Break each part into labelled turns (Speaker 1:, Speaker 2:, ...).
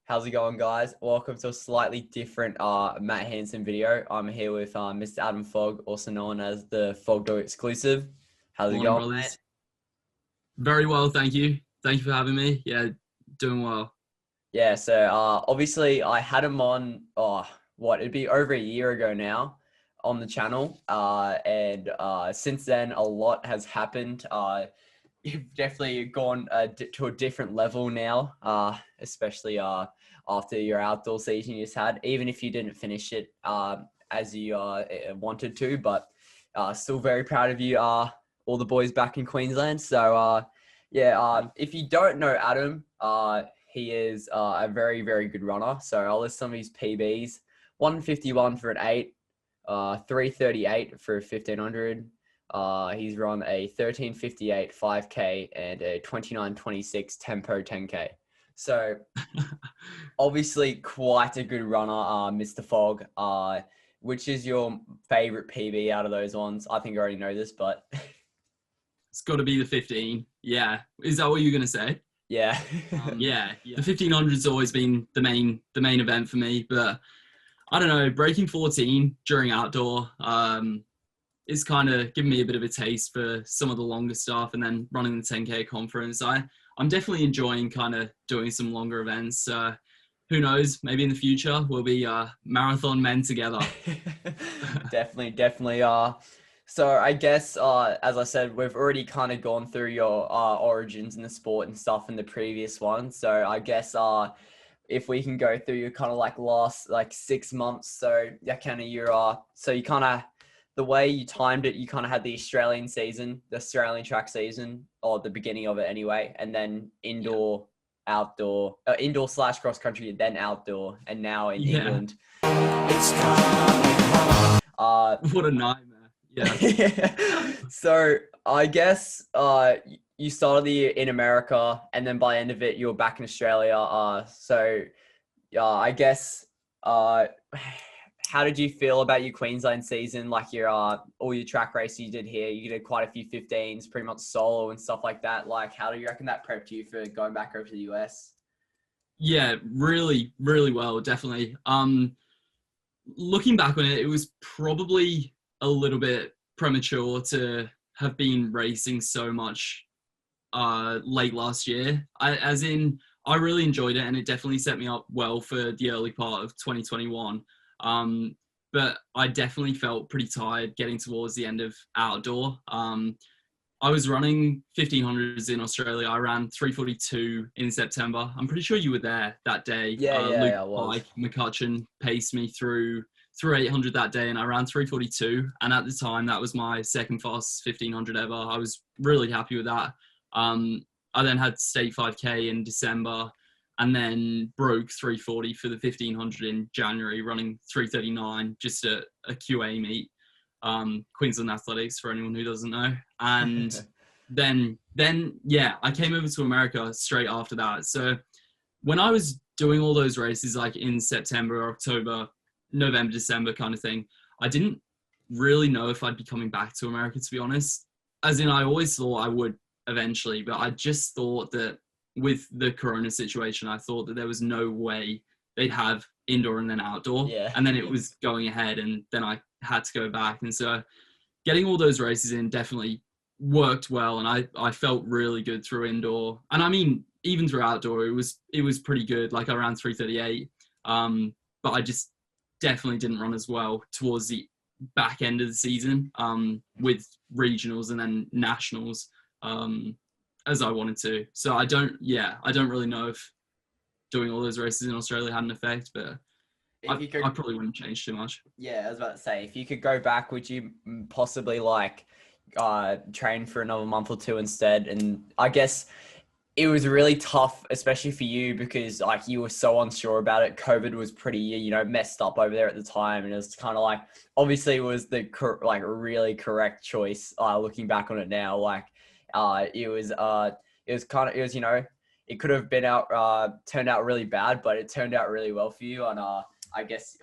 Speaker 1: How's it going, guys? Welcome to a slightly different Matt Hansen video. I'm here with Mr. Adam Fogg, also known as the Fogdog Exclusive. How's it
Speaker 2: Morning,
Speaker 1: going,
Speaker 2: brothers.
Speaker 1: mate?
Speaker 2: Very well, thank you. Thank you for having me. Yeah, doing well.
Speaker 1: Yeah, so obviously I had him on, it'd be over a year ago now on the channel. And since then, a lot has happened. You've definitely gone to a different level now, especially after your outdoor season you just had, even if you didn't finish it as you wanted to, but still very proud of you, all the boys back in Queensland. So if you don't know Adam, he is a very, very good runner. So I'll list some of his PBs: 151 for an 8, 338 for 1500. He's run a 13:58 5K and a 29:26 tempo 10K. So obviously quite a good runner, Mr. Fogg. Which is your favorite PB out of those ones? I think I already know this, but
Speaker 2: It's got to be the 15. Yeah. Is that what you're going to say?
Speaker 1: yeah.
Speaker 2: Yeah. The 1500's always been the main event for me, but I don't know, breaking 14 during outdoor is kind of giving me a bit of a taste for some of the longer stuff, and then running the 10K conference. I'm definitely enjoying kind of doing some longer events. Who knows? Maybe in the future we'll be marathon men together.
Speaker 1: Definitely. So I guess, as I said, we've already kind of gone through your origins in the sport and stuff in the previous one. So I guess if we can go through your kind of like last 6 months. So that kind of you kind of, the way you timed it, you kind of had the Australian season, the Australian track season, or the beginning of it anyway, and then indoor, outdoor, indoor / cross country, then outdoor, and now in England. It's
Speaker 2: What a nightmare. Yeah.
Speaker 1: So I guess you started the year in America, and then by the end of it, you were back in Australia. I guess how did you feel about your Queensland season? Like your all your track races you did here, you did quite a few 15s, pretty much solo and stuff like that. Like, how do you reckon that prepped you for going back over to the US?
Speaker 2: Yeah, really, really well, definitely. Looking back on it, it was probably a little bit premature to have been racing so much late last year. I really enjoyed it, and it definitely set me up well for the early part of 2021. But I definitely felt pretty tired getting towards the end of outdoor. I was running 1500s in Australia. I ran 342 in September. I'm pretty sure you were there that day.
Speaker 1: Yeah, I was.
Speaker 2: Luke McCutcheon paced me through 800 that day, and I ran 342. And at the time, that was my second fastest 1500 ever. I was really happy with that. I then had state 5K in December, and then broke 340 for the 1500 in January, running 339 just at a QA meet. Queensland Athletics, for anyone who doesn't know. And then I came over to America straight after that. So when I was doing all those races, like in September, October, November, December kind of thing, I didn't really know if I'd be coming back to America, to be honest. As in, I always thought I would eventually, but I just thought that with the Corona situation, I thought that there was no way they'd have indoor and then outdoor.
Speaker 1: Yeah.
Speaker 2: And then it was going ahead, and then I had to go back. And so getting all those races in definitely worked well, and I felt really good through indoor. And I mean, even through outdoor, it was pretty good. Like I ran 338, but I just definitely didn't run as well towards the back end of the season with regionals and then nationals as I wanted to. So I don't really know if doing all those races in Australia had an effect, but I probably wouldn't change too much.
Speaker 1: Yeah, I was about to say, if you could go back, would you possibly train for another month or two instead? And I guess it was really tough, especially for you, because like you were so unsure about it. COVID was pretty, messed up over there at the time, and it was kind of like, obviously it was the really correct choice. Looking back on it now, it could have been turned out really bad, but it turned out really well for you. And I guess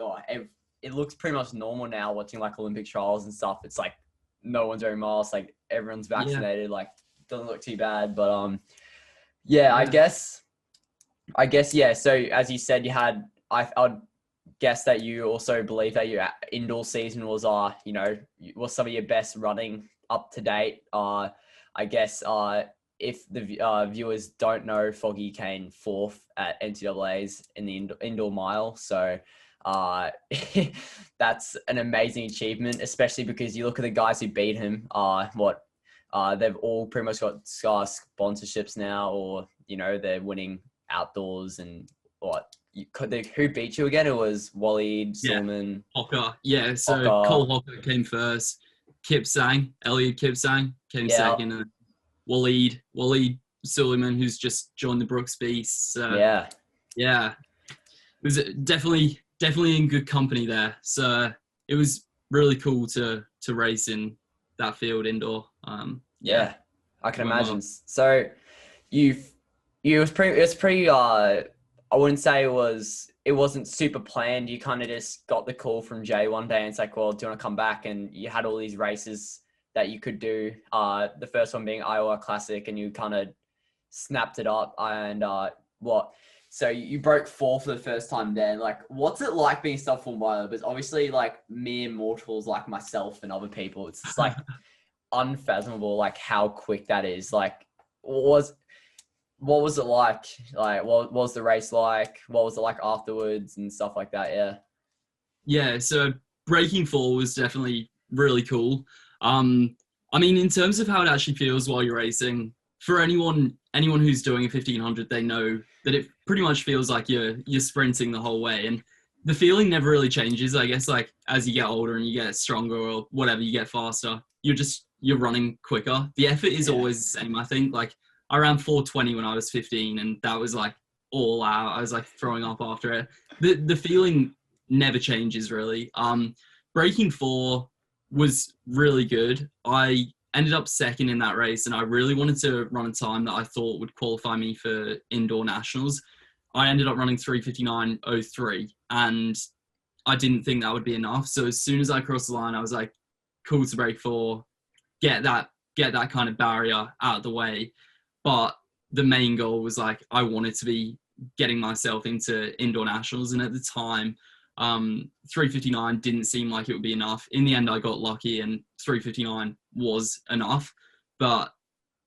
Speaker 1: it looks pretty much normal now watching like Olympic trials and stuff. It's like no one's wearing masks, like everyone's vaccinated, like doesn't look too bad. But I guess I guess, yeah. So as you said, I'd guess that you also believe that your indoor season was, was some of your best running up to date. I guess, if the viewers don't know, Foggy came fourth at NCAA's in the indoor mile. So, uh, that's an amazing achievement, especially because you look at the guys who beat him. They've all pretty much got sponsorships now, or they're winning outdoors. And who beat you again? It was Waleed,
Speaker 2: Yeah,
Speaker 1: Suleiman,
Speaker 2: Hocker. Yeah, so
Speaker 1: Ocker.
Speaker 2: Cole Hocker came first. Elliot Kipsang came
Speaker 1: Yeah,
Speaker 2: second, and Waleed Suleiman, who's just joined the Brooks Beast.
Speaker 1: yeah,
Speaker 2: Yeah, it was definitely in good company there. So it was really cool to race in that field indoor. Yeah,
Speaker 1: yeah. I can
Speaker 2: went
Speaker 1: imagine.
Speaker 2: well.
Speaker 1: So you've it was pretty. I wouldn't say it wasn't super planned. You kind of just got the call from Jay one day, and it's like, well, do you want to come back? And you had all these races that you could do. The first one being Iowa Classic, and you kind of snapped it up. And what? So you broke four for the first time then. Like, what's it like being sub 4 mile? Because obviously, like, mere mortals like myself and other people, it's just like unfathomable, like how quick that is. Like, was what was it like? Like, what was the race like? What was it like afterwards and stuff like that? Yeah.
Speaker 2: Yeah, so breaking four was definitely really cool. I mean, in terms of how it actually feels while you're racing, for anyone who's doing a 1500, they know that it pretty much feels like you're sprinting the whole way, and the feeling never really changes. I guess like as you get older and you get stronger or whatever, you get faster. You're running quicker. The effort is
Speaker 1: Yeah.
Speaker 2: always the same. I think like I ran 420 when I was 15, and that was like all out. I was like throwing up after it. The feeling never changes really. Breaking four was really good. I ended up second in that race, and I really wanted to run a time that I thought would qualify me for indoor nationals. I ended up running 3:59:03, and I didn't think that would be enough. So as soon as I crossed the line, I was like, cool to break four, get that kind of barrier out of the way. But the main goal was like I wanted to be getting myself into indoor nationals, and at the time 3:59 didn't seem like it would be enough. In the end, I got lucky, and 3:59 was enough. But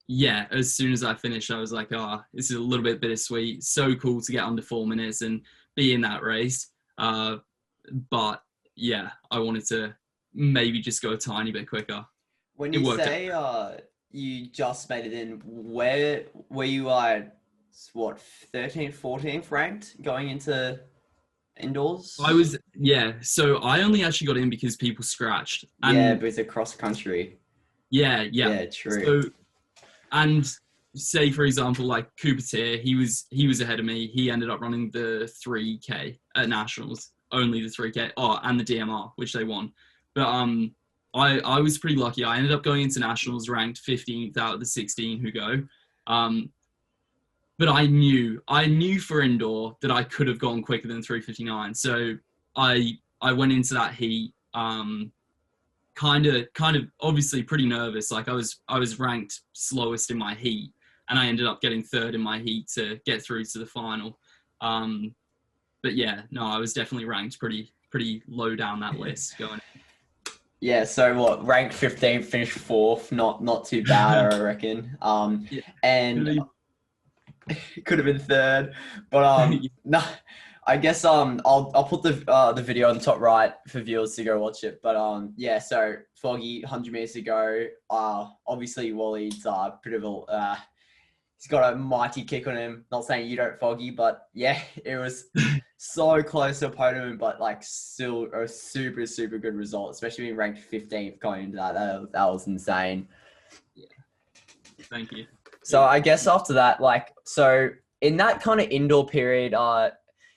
Speaker 2: yeah, as soon as I finished, I was like, this is a little bit bittersweet. So cool to get under 4 minutes and be in that race. But yeah, I wanted to maybe just go a tiny bit quicker.
Speaker 1: When
Speaker 2: It
Speaker 1: you
Speaker 2: worked out.
Speaker 1: say you just made it in, where were you what, 13th, 14th ranked going into indoors?
Speaker 2: So I only actually got in because people scratched.
Speaker 1: Yeah,
Speaker 2: And
Speaker 1: but it's a cross country.
Speaker 2: yeah.
Speaker 1: Yeah, true.
Speaker 2: So, and say for example, like Cooper Tier, he was ahead of me. He ended up running the 3K at nationals, only the 3K, and the DMR, which they won. But I was pretty lucky. I ended up going into nationals ranked 15th out of the 16 who go. But I knew for indoor that I could have gone quicker than 3:59. So I went into that heat kind of obviously pretty nervous. Like I was ranked slowest in my heat, and I ended up getting third in my heat to get through to the final. But yeah, no, I was definitely ranked pretty low down that list going.
Speaker 1: Yeah, so what, ranked 15th, finished fourth, not too bad, I reckon.
Speaker 2: Yeah,
Speaker 1: And could have been third, but no, I guess I'll put the video on the top right for viewers to go watch it. But yeah, so Foggy 100 meters to go. Obviously Wally's pretty he's got a mighty kick on him. Not saying you don't, Foggy, but yeah, it was so close to a podium, but like still a super super good result, especially being ranked 15th going into that. That was insane.
Speaker 2: Yeah, thank you.
Speaker 1: So I guess after that, like, so in that kind of indoor period,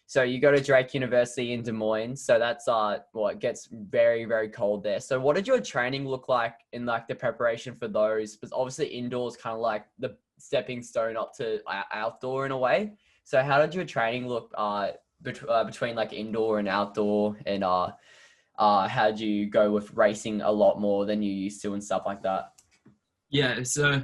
Speaker 1: so you go to Drake University in Des Moines. So that's it gets very, very cold there. So what did your training look like in like the preparation for those? Because obviously indoor is kind of like the stepping stone up to outdoor in a way. So how did your training look between like indoor and outdoor, and how did you go with racing a lot more than you used to and stuff like that?
Speaker 2: Yeah, so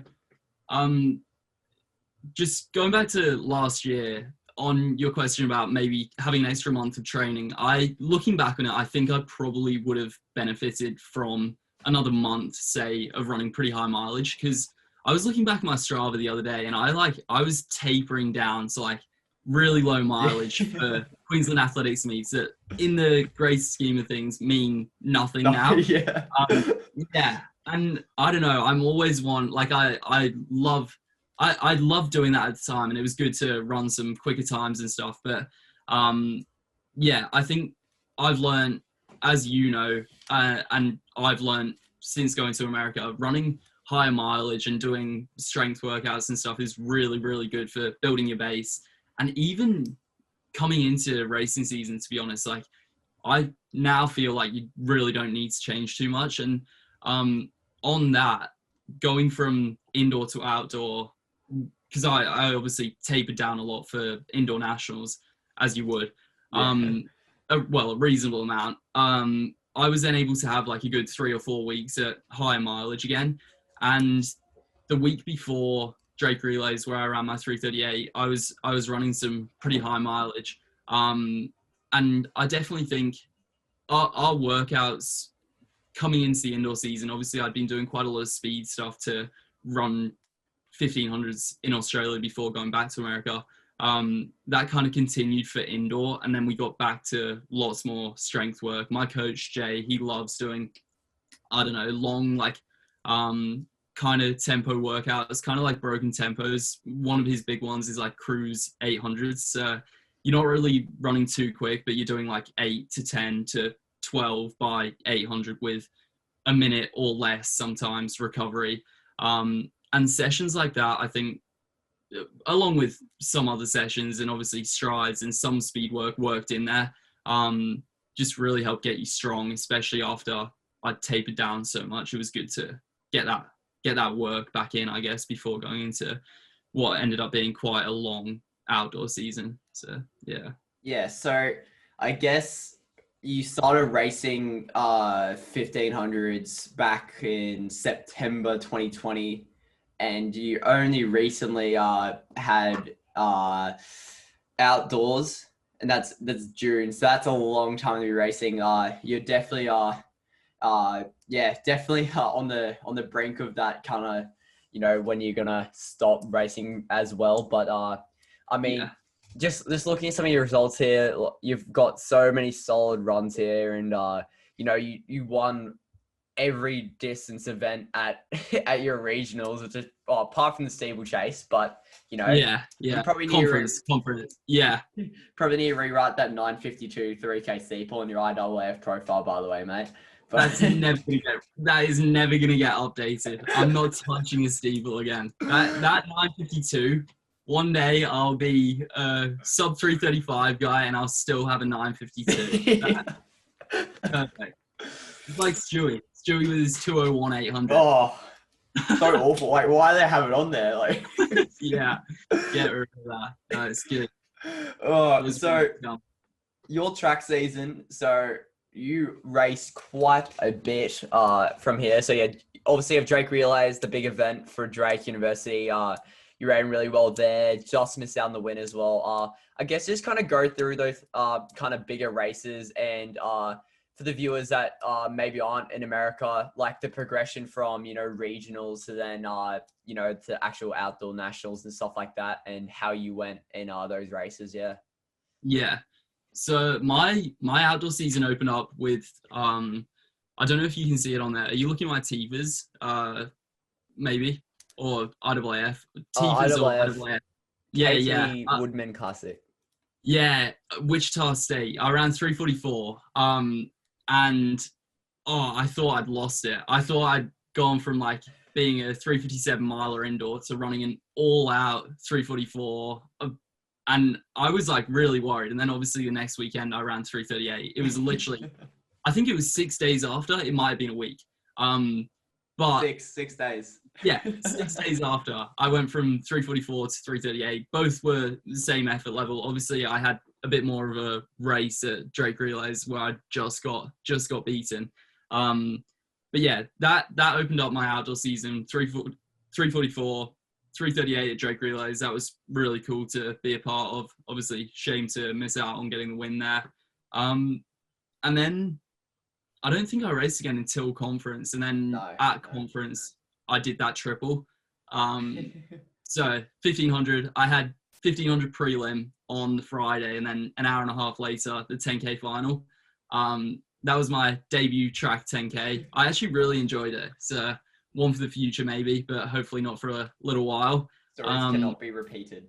Speaker 2: just going back to last year, on your question about maybe having an extra month of training, looking back on it, I think I probably would have benefited from another month, say, of running pretty high mileage, because I was looking back at my Strava the other day and I was tapering down to like really low mileage for Queensland athletics meets that in the great scheme of things mean nothing now.
Speaker 1: Yeah.
Speaker 2: Yeah. And I don't know, I'm always one, like I love doing that at the time, and it was good to run some quicker times and stuff. But yeah, I think I've learned, as you know, and I've learned since going to America, running higher mileage and doing strength workouts and stuff is really, really good for building your base. And even coming into racing season, to be honest, like I now feel like you really don't need to change too much. And on that, going from indoor to outdoor, because I obviously tapered down a lot for indoor nationals, as you would, a reasonable amount. I was then able to have like a good 3 or 4 weeks at higher mileage again. And the week before Drake Relays, where I ran my 3:38, I was running some pretty high mileage. And I definitely think our workouts coming into the indoor season, obviously I'd been doing quite a lot of speed stuff to run 1500s in Australia before going back to America. That kind of continued for indoor, and then we got back to lots more strength work. My coach Jay, he loves doing, I don't know, long like kind of tempo workouts, kind of like broken tempos. One of his big ones is like cruise 800s. So you're not really running too quick, but you're doing like 8 to 10 to 12 by 800 with a minute or less sometimes recovery. And sessions like that, I think, along with some other sessions and obviously strides and some speed work worked in there, just really helped get you strong, especially after I tapered down so much. It was good to get that work back in, I guess, before going into what ended up being quite a long outdoor season. So yeah.
Speaker 1: Yeah, so I guess you started racing 1500s back in September 2020, and you only recently had outdoors, and that's June. So that's a long time to be racing. You're definitely definitely on the brink of that kind of, you know, when you're gonna stop racing as well. But I mean,
Speaker 2: Yeah.
Speaker 1: just looking at some of your results here, you've got so many solid runs here, and you know, you won every distance event at your regionals, which is apart from the steeplechase. But you know,
Speaker 2: you probably conference, yeah.
Speaker 1: Probably need to rewrite that 952 3K steeple on your IAAF profile, by the way, mate.
Speaker 2: But that is never gonna get updated. I'm not touching a steeple again. That 952. One day I'll be a sub 335 guy and I'll still have a 952. Perfect. It's like Stewie. Stewie with his 201 800.
Speaker 1: Oh, so awful. Like, why do they have it on there? Like,
Speaker 2: yeah, get rid of that. No, it's good.
Speaker 1: Oh, so your track season, so you race quite a bit from here. So yeah, obviously if Drake realized the big event for Drake University, you ran really well there. Just missed out on the win as well. I guess just kind of go through those kind of bigger races, and for the viewers that maybe aren't in America, like the progression from, you know, regionals to then you know, to actual outdoor nationals and stuff like that, and how you went in those races.
Speaker 2: Yeah. So my outdoor season opened up with I don't know if you can see it on there. Are you looking at my TVs? Maybe. Or IAAF. TVs or IAAF. Yeah.
Speaker 1: Woodman Classic.
Speaker 2: Yeah, Wichita State. I ran 3:44. And I thought I'd lost it. I thought I'd gone from like being a 3:57 miler indoor to running an all-out 3:44. And I was like really worried. And then obviously the next weekend I ran 3:38. It was literally, I think it was 6 days after. It might have been a week. But
Speaker 1: 6 days.
Speaker 2: Yeah, 6 days after I went from 3:44 to 3:38. Both were the same effort level. Obviously, I had a bit more of a race at Drake Relays where I just got beaten. But yeah, that opened up my outdoor season. 3:44, 3:38 at Drake Relays. That was really cool to be a part of. Obviously, shame to miss out on getting the win there. And then I don't think I raced again until conference. And then conference, I did that triple. So 1,500, I had 1,500 prelim on the Friday, and then an hour and a half later, the 10K final. That was my debut track 10K. I actually really enjoyed it. So one for the future maybe, but hopefully not for a little while.
Speaker 1: Stories cannot be repeated.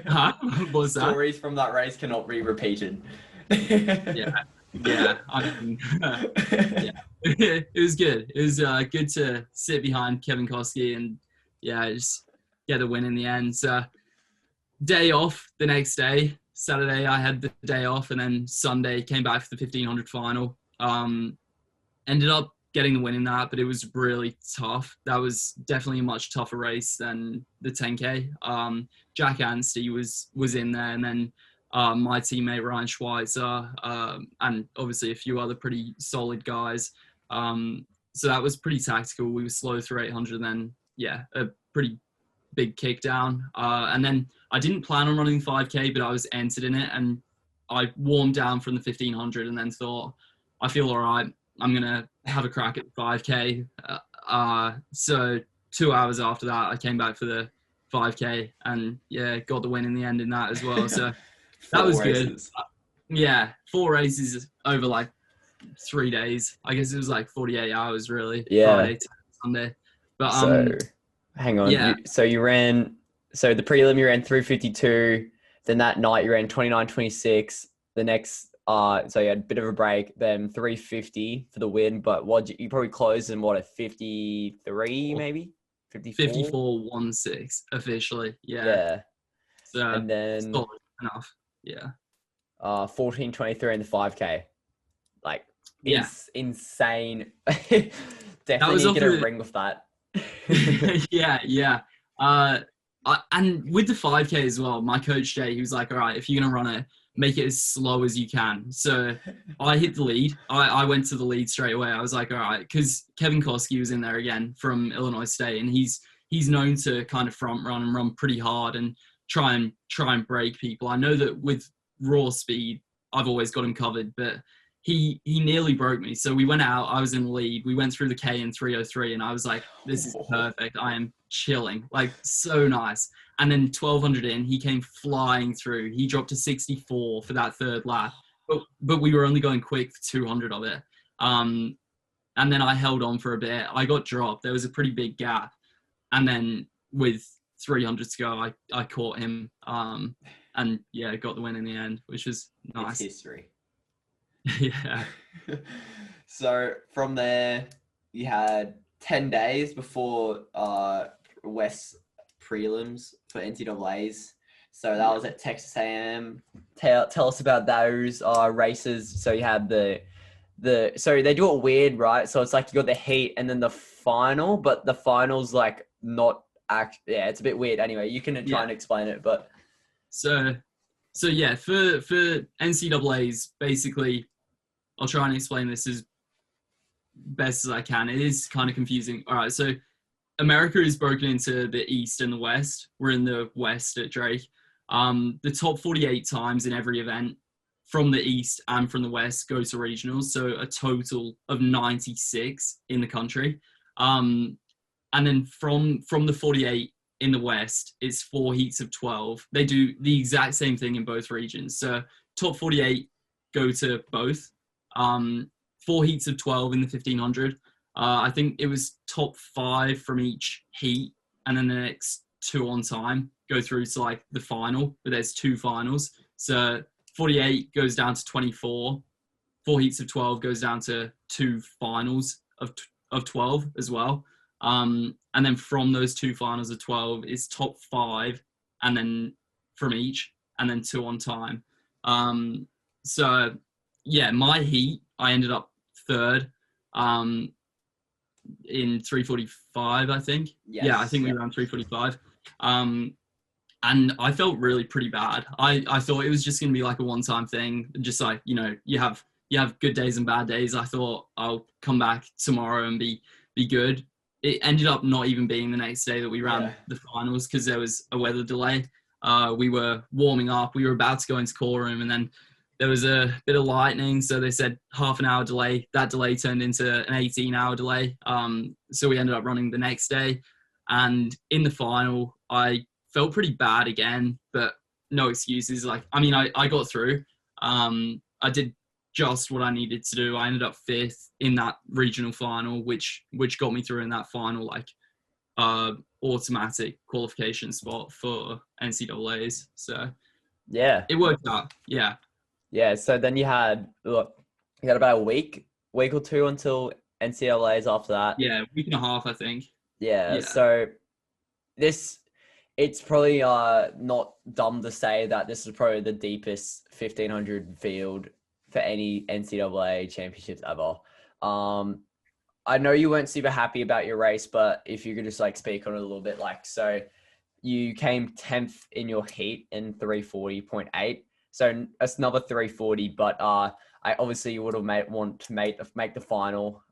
Speaker 2: Huh? What's that?
Speaker 1: Stories from that race cannot be repeated.
Speaker 2: Yeah. I mean, yeah. It was good. It was good to sit behind Kevin Koski and just get the win in the end. So day off the next day. Saturday I had the day off, and then Sunday came back for the 1,500 final. Ended up getting the win in that, but it was really tough. That was definitely a much tougher race than the 10K. Jack Anstey was in there, and then my teammate Ryan Schweitzer, and obviously a few other pretty solid guys. So that was pretty tactical. We were slow through 800, and then a pretty big kick down. And then I didn't plan on running 5K, but I was entered in it, and I warmed down from the 1,500 and then thought, I feel all right. I'm going to have a crack at the 5K. So 2 hours after that, I came back for the 5K and got the win in the end in that as well. So that was good. 4 races over like 3 days. I guess it was like 48 hours really. Friday to Sunday. But
Speaker 1: hang on. So you ran, so the prelim you ran 3:52. Then that night you ran 29:26. The next, so you had a bit of a break. Then 3:50 for the win. But you probably closed in at 53 maybe?
Speaker 2: 54.16 officially. Yeah. So
Speaker 1: and then
Speaker 2: solid enough. Yeah.
Speaker 1: 14:23 in the 5K. Like insane. Definitely need to get a ring with that.
Speaker 2: Yeah. And with the 5K as well, my coach Jay, he was like, all right, if you're going to run it, make it as slow as you can. So I hit the lead. I went to the lead straight away. I was like, all right, because Kevin Koski was in there again from Illinois State, and he's known to kind of front run and run pretty hard and try and break people. I know that with raw speed, I've always got him covered, but he nearly broke me. So we went out, I was in the lead. We went through the K in 3:03, and I was like, this is perfect. I am chilling, like so nice. And then 1,200 in, he came flying through. He dropped to 64 for that third lap, but we were only going quick for 200 of it. And then I held on for a bit. I got dropped. There was a pretty big gap. And then with 300 to go, I caught him and got the win in the end, which was nice.
Speaker 1: It's history.
Speaker 2: Yeah.
Speaker 1: So from there, you had 10 days before West prelims for NCAAs. So that was at Texas A&M. Tell us about those races. So you had so they do it weird, right? So it's like you got the heat and then the final, but the final's like not it's a bit weird. Anyway, you can try and explain it, but
Speaker 2: so yeah, for NCAAs, basically, I'll try and explain this as best as I can. It is kind of confusing. All right, so America is broken into the East and the West. We're in the West at Drake. The top 48 times in every event from the East and from the West go to regionals. So a total of 96 in the country. And then from the 48 in the West, it's 4 heats of 12. They do the exact same thing in both regions. So top 48 go to both. 4 heats of 12 in the 1,500. I think it was top 5 from each heat, and then the next 2 on time go through to like the final, but there's 2 finals. So 48 goes down to 24. 4 heats of 12 goes down to 2 finals of 12 as well. And then from those 2 finals of 12 is top 5, and then from each, and then 2 on time. So yeah, my heat, I ended up 3rd in 3:45, I think. Yes. Yeah, I think we ran 3:45. And I felt really pretty bad. I thought it was just going to be like a one-time thing, just like, you have good days and bad days. I thought I'll come back tomorrow and be good. it ended up not even being the next day that we ran the finals because there was a weather delay. We were warming up. We were about to go into call room, and then there was a bit of lightning. So they said half an hour delay. That delay turned into an 18-hour delay. So we ended up running the next day. And in the final, I felt pretty bad again, but no excuses. Like, I mean, I got through. I did just what I needed to do. I ended up 5th in that regional final, which got me through in that final, like, automatic qualification spot for NCAAs. So
Speaker 1: Yeah,
Speaker 2: it worked out.
Speaker 1: yeah. So then you had about a week or two until NCAAs after that.
Speaker 2: Yeah, week and a half, I think.
Speaker 1: Yeah. So it's probably not dumb to say that this is probably the deepest 1500 field for any NCAA championships ever. I know you weren't super happy about your race, but if you could just like speak on it a little bit, like, so you came 10th in your heat in 340.8. So that's another 340, but I obviously you would have want to make the final.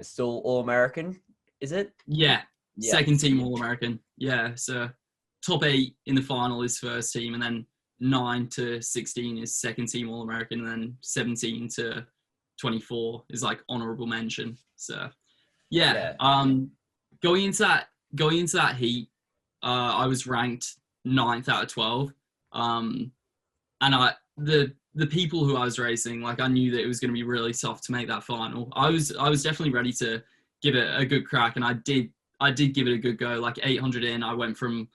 Speaker 1: Still All-American, is it?
Speaker 2: Yeah. Second team All-American. Yeah. So top 8 in the final is first team, and then 9 to 16 is second team All-American, and then 17 to 24 is like honorable mention. So going into that heat, I was ranked 9th out of 12. And the people who I was racing, like, I knew that it was going to be really tough to make that final. I was definitely ready to give it a good crack, and I did give it a good go. Like 800 in, I went from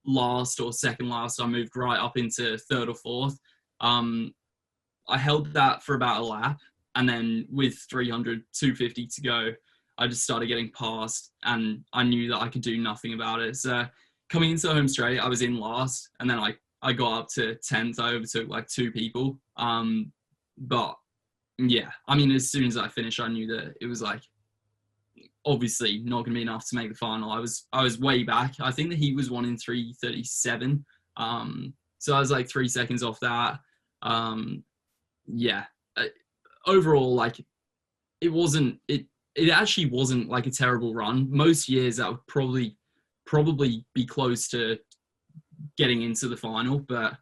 Speaker 2: last or second last. I moved right up into 3rd or 4th. I held that for about a lap, and then with 250 to go, I just started getting passed, and I knew that I could do nothing about it. So coming into the home straight, I was in last, and then I got up to 10th. I overtook like 2 people. But yeah, I mean, as soon as I finished, I knew that it was like obviously not going to be enough to make the final. I was way back. I think the heat was 1 in 337. So I was like 3 seconds off that. Overall, like, it actually wasn't like a terrible run. Most years that would probably be close to getting into the final, but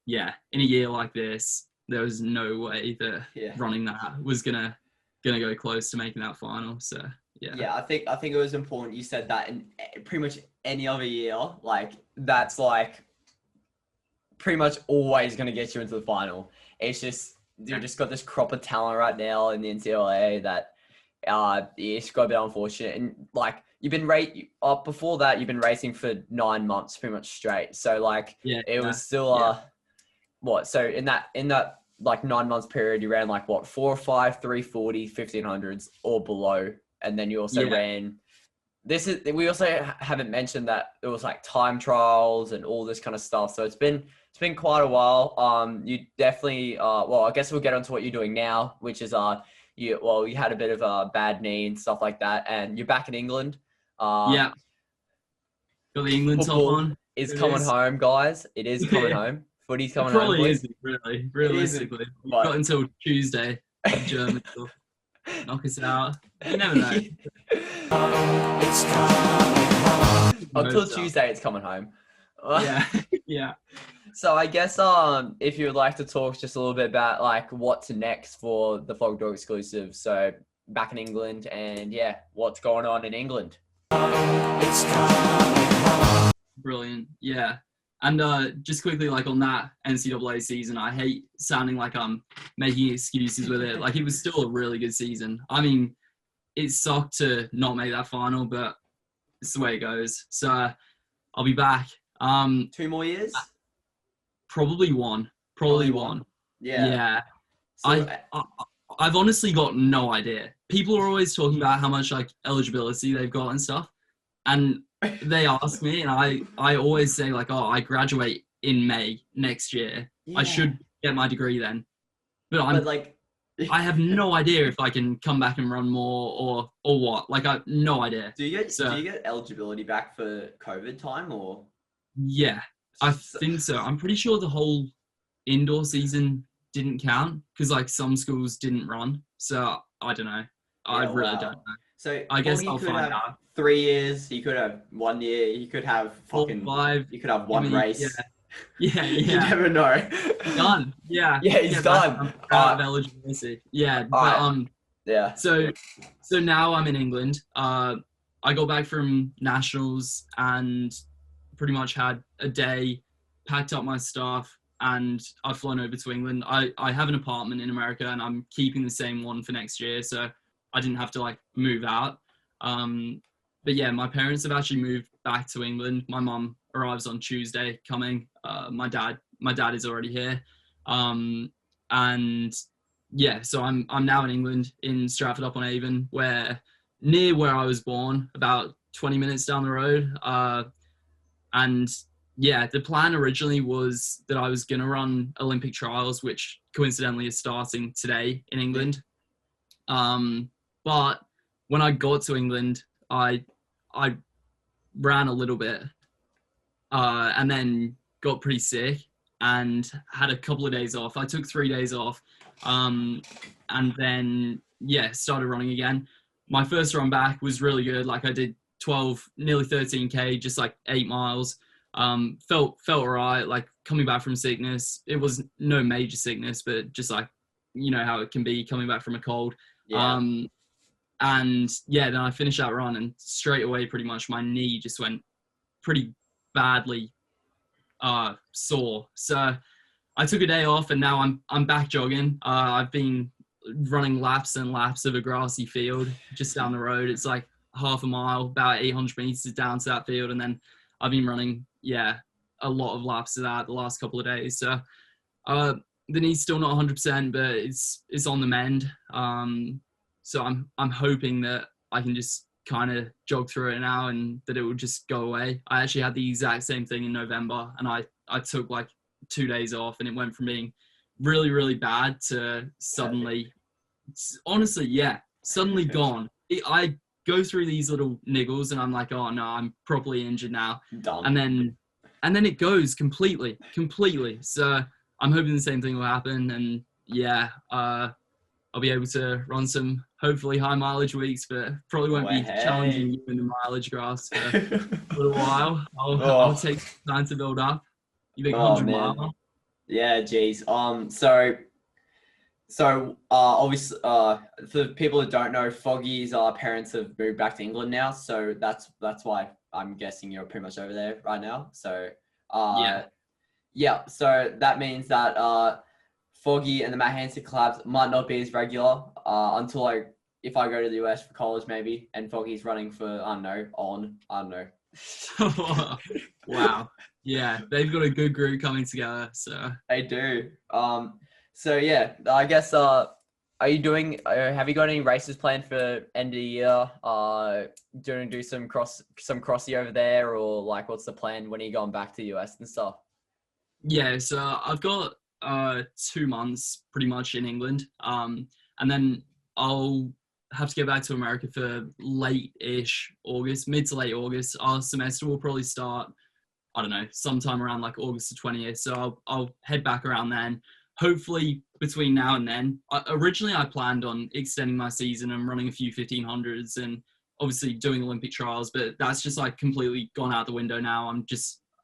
Speaker 2: yeah, in a year like this, there was no way that running that was gonna go close to making that final. So yeah,
Speaker 1: I think it was important you said that. In pretty much any other year, like, that's like pretty much always going to get you into the final. It's just you've just got this crop of talent right now in the NCAA that it's got a bit unfortunate. And like, you've been before that, you've been racing for 9 months pretty much straight. So like it was still what? So in that like 9 months period, you ran like what, 4 or 5 340 1500s or below, and then you also ran. We also haven't mentioned that it was like time trials and all this kind of stuff. So it's been quite a while. You definitely I guess we'll get onto what you're doing now, which is you had a bit of a bad knee and stuff like that, and you're back in England.
Speaker 2: Got the England top on.
Speaker 1: It's coming home, guys. It is coming home. Footy's coming home.
Speaker 2: Probably isn't, really. Realistically. We've got until Tuesday in Germany to knock us out. You never know.
Speaker 1: It's coming home. Until Tuesday, it's coming home.
Speaker 2: Yeah.
Speaker 1: So I guess if you would like to talk just a little bit about like what's next for the Fogdog Exclusive. So back in England, and what's going on in England? It's coming home.
Speaker 2: Brilliant. Yeah. And just quickly, like, on that NCAA season, I hate sounding like I'm making excuses with it. Like, it was still a really good season. I mean, it sucked to not make that final, but it's the way it goes. So I'll be back.
Speaker 1: 2 more years?
Speaker 2: Probably one. Yeah.
Speaker 1: So,
Speaker 2: I've honestly got no idea. People are always talking about how much like eligibility they've got and stuff. And they ask me, and I always say like, oh, I graduate in May next year. I should get my degree then. But I have no idea if I can come back and run more or what. Like, I have no idea.
Speaker 1: Do you get eligibility back for COVID time or?
Speaker 2: Yeah, I think so. I'm pretty sure the whole indoor season didn't count because like some schools didn't run. So I don't know. I really don't know.
Speaker 1: So
Speaker 2: I guess
Speaker 1: Foggy
Speaker 2: I'll
Speaker 1: could
Speaker 2: find
Speaker 1: have
Speaker 2: out.
Speaker 1: 3 years. He could have 1 year. He could have
Speaker 2: Four,
Speaker 1: fucking.
Speaker 2: 5.
Speaker 1: You could have
Speaker 2: Give
Speaker 1: one
Speaker 2: me, yeah,
Speaker 1: race.
Speaker 2: yeah,
Speaker 1: You
Speaker 2: yeah.
Speaker 1: never know.
Speaker 2: Done. Yeah.
Speaker 1: Yeah, he's
Speaker 2: Get back.
Speaker 1: done.
Speaker 2: I'm out of eligibility. Yeah,
Speaker 1: All
Speaker 2: but
Speaker 1: right. Yeah.
Speaker 2: so now I'm in England. I got back from nationals and pretty much had a day, packed up my stuff, and I've flown over to England. I have an apartment in America, and I'm keeping the same one for next year, so I didn't have to like move out. But yeah, my parents have actually moved back to England. My mum arrives on Tuesday coming. My dad is already here. And yeah, so I'm now in England in Stratford-upon-Avon, near where I was born, about 20 minutes down the road. And yeah, the plan originally was that I was going to run Olympic trials, which coincidentally is starting today in England. But when I got to England, I ran a little bit, and then got pretty sick and had a couple of days off. I took 3 days off, and then yeah, started running again. My first run back was really good. Like I did 12, nearly 13K, just like 8 miles. Felt all right. Like coming back from sickness, it was no major sickness, but just like, you know how it can be coming back from a cold.
Speaker 1: Yeah.
Speaker 2: And yeah, then I finished that run, and straight away, pretty much my knee just went pretty badly sore. So I took a day off, and now I'm back jogging. I've been running laps and laps of a grassy field just down the road. It's like half a mile, about 800 meters down to that field, and then I've been running a lot of laps of that the last couple of days. So the knee's still not 100%, but it's on the mend. So I'm hoping that I can just kind of jog through it now and that it will just go away. I actually had the exact same thing in November, and I took like 2 days off, and it went from being really, really bad to suddenly, honestly, yeah, suddenly gone. I go through these little niggles, and I'm like, oh no, I'm properly injured now.
Speaker 1: Done.
Speaker 2: And then it goes completely. So I'm hoping the same thing will happen, and yeah, I'll be able to run some hopefully high mileage weeks, but probably won't be challenging you in the mileage grass for a little while. I'll take time to build up. You think 100 mile?
Speaker 1: Yeah, geez. So obviously, for people that don't know, Foggy's parents have moved back to England now, so that's why I'm guessing you're pretty much over there right now. So yeah. So that means that Foggy and the Matt Hansen collabs might not be as regular until if I go to the US for college maybe, and Foggy's running for I don't know.
Speaker 2: Wow. Yeah, they've got a good group coming together. So
Speaker 1: they do. So yeah, I guess are you doing? Have you got any races planned for end of the year? Do some crossy over there, or like what's the plan when are you going back to the US and stuff?
Speaker 2: Yeah, so I've got 2 months pretty much in England, and then I'll have to get back to America for late-ish August, mid to late August. Our semester will probably start, I don't know, sometime around like August the 20th. So I'll head back around then. Hopefully between now and then. Originally I planned on extending my season and running a few 1500s and obviously doing Olympic trials, but that's just like completely gone out the window now.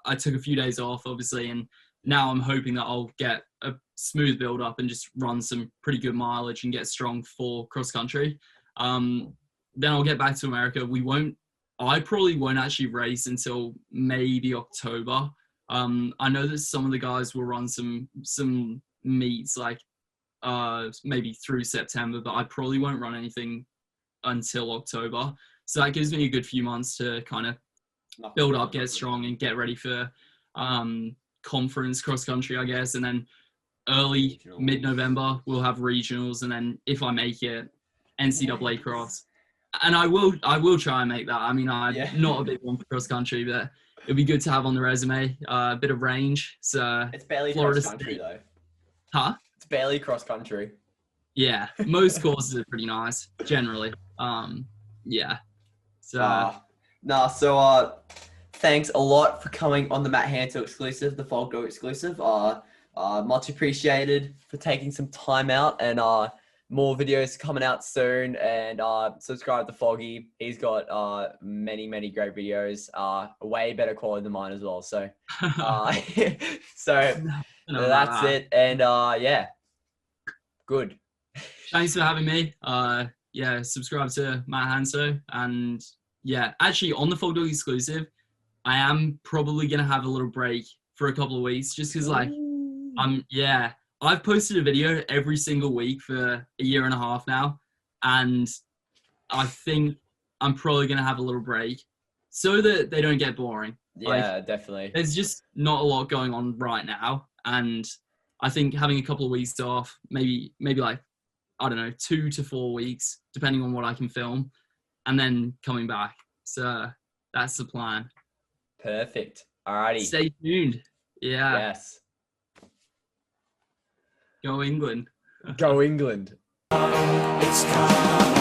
Speaker 2: I took a few days off obviously, and now I'm hoping that I'll get a smooth build up and just run some pretty good mileage and get strong for cross country. Then I'll get back to America. I probably won't actually race until maybe October. I know that some of the guys will run some meets like maybe through September, but I probably won't run anything until October. So that gives me a good few months to kind of build up, get strong, and get ready for conference cross country, I guess. And then early mid-November we'll have regionals, and then if I make it, NCAA cross. And I will try and make that. I mean, I'm not a big one for cross country, but it'd be good to have on the resume. A bit of range. So
Speaker 1: it's barely
Speaker 2: Florida
Speaker 1: cross country though.
Speaker 2: Huh?
Speaker 1: It's barely cross country.
Speaker 2: Yeah, most courses are pretty nice generally. Yeah. So
Speaker 1: thanks a lot for coming on the Matt Hansen exclusive, the Fogdog exclusive. Much appreciated for taking some time out and more videos coming out soon, and subscribe to Foggy. He's got many great videos, way better quality than mine as well. So so
Speaker 2: know about
Speaker 1: that's
Speaker 2: that.
Speaker 1: it. And yeah, good.
Speaker 2: Thanks for having me. Yeah, subscribe to Matt Hanso, and yeah, actually on the Fogdog Exclusive, I am probably gonna have a little break for a couple of weeks, just because like I've posted a video every single week for a year and a half now, and I think I'm probably gonna have a little break so that they don't get boring.
Speaker 1: Yeah, definitely.
Speaker 2: There's just not a lot going on right now, and I think having a couple of weeks off, maybe like, I don't know, 2 to 4 weeks, depending on what I can film, and then coming back. So that's the plan.
Speaker 1: Perfect. Alrighty.
Speaker 2: Stay tuned. Yeah.
Speaker 1: Yes.
Speaker 2: Go England.
Speaker 1: Go England.
Speaker 3: It's time.